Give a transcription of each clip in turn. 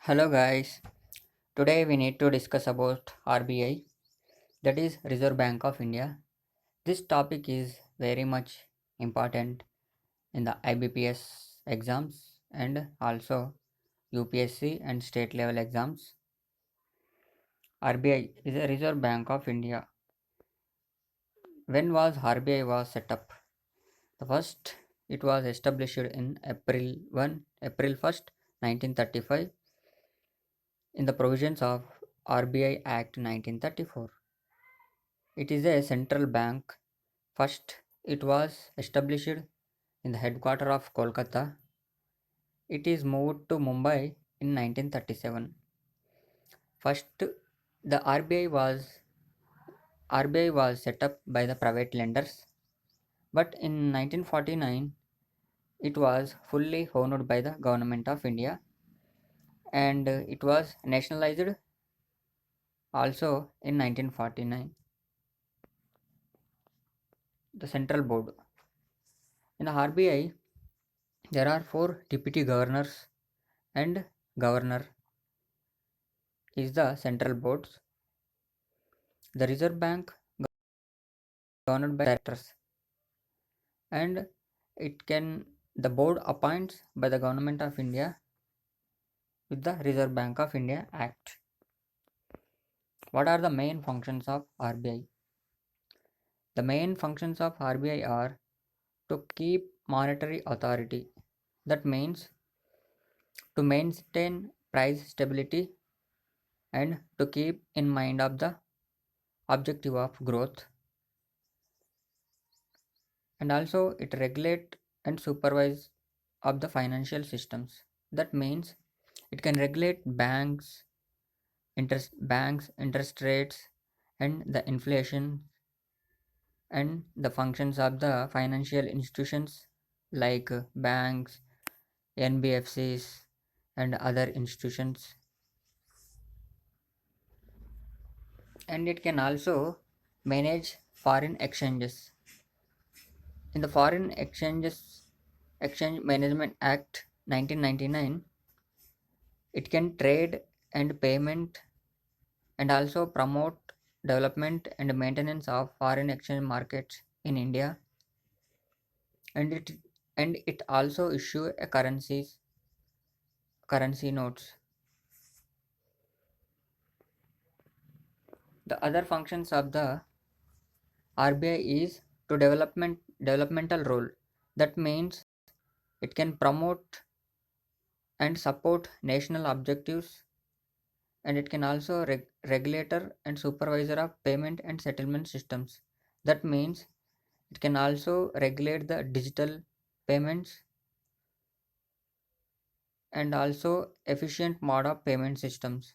Hello guys. Today we need to discuss about RBI, that is Reserve Bank of India. This topic is very much important in the IBPS exams and also UPSC and state level exams. RBI is a Reserve Bank of India. When was RBI was set up? The first it was established in April 1st 1935 in the provisions of RBI Act 1934. It is a central bank. First, it was established in the headquarters of Kolkata. It is moved to Mumbai in 1937. First, the RBI was set up by the private lenders, but in 1949 it was fully owned by the government of India, and it was nationalized also in 1949. The central board. In the RBI there are four deputy governors and governor is the central boards. The Reserve Bank governed by directors, and it can the board appoints by the government of India with the Reserve Bank of India Act. What are the main functions of RBI? The main functions of RBI are to keep monetary authority. That means to maintain price stability and to keep in mind of the objective of growth, and also it regulate and supervise of the financial systems. That means it can regulate banks interest rates and the inflation and the functions of the financial institutions like banks, NBFCs and other institutions. And it can also manage foreign exchanges. In the Foreign Exchange Management Act 1999, it can trade and payment and also promote development and maintenance of foreign exchange markets in India, and it also issue a currency notes. The other functions of the RBI is to developmental role. That means it can promote and support national objectives, and it can also regulator and supervisor of payment and settlement systems. That means it can also regulate the digital payments and also efficient mode of payment systems.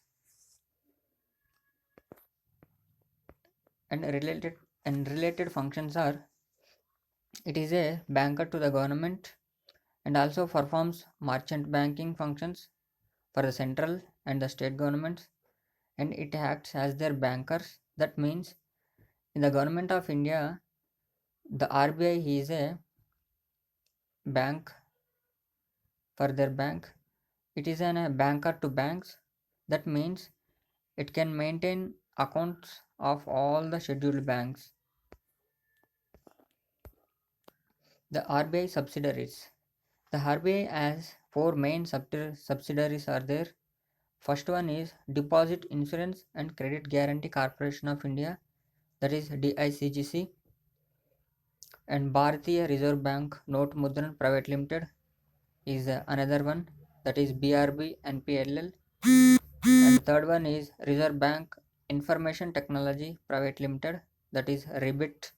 And related functions are it is a banker to the government and also performs merchant banking functions for the central and the state governments, and it acts as their bankers. That means in the government of India the RBI is a bank for their bank. It is a banker to banks. That means it can maintain accounts of all the scheduled banks. The RBI subsidiaries. The RBI has four main subsidiaries are there. First one is Deposit Insurance and Credit Guarantee Corporation of India, that is DICGC, and Bharatiya Reserve Bank Note Mudran Private Limited is another one, that is BRB NPLL, and third one is Reserve Bank Information Technology Private Limited, that is REBIT,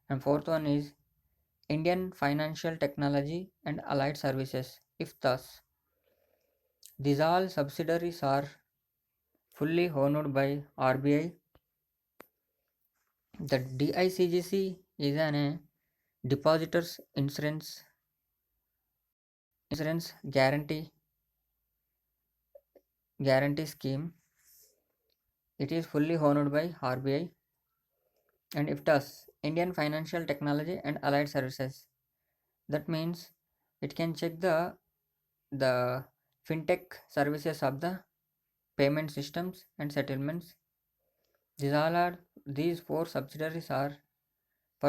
and fourth one is Indian Financial Technology and Allied Services, if thus. These all subsidiaries are fully owned by RBI. The DICGC is an depositors insurance guarantee scheme. It is fully owned by RBI, and if thus Indian Financial Technology and Allied Services. That means it can check the fintech services of the payment systems and settlements. These four subsidiaries are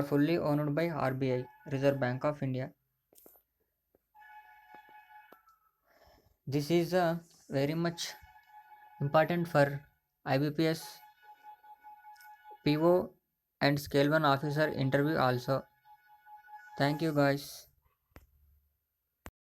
fully owned by RBI, Reserve Bank of India. This is very much important for IBPS PO and Scale 1 officer interview also. Thank you guys.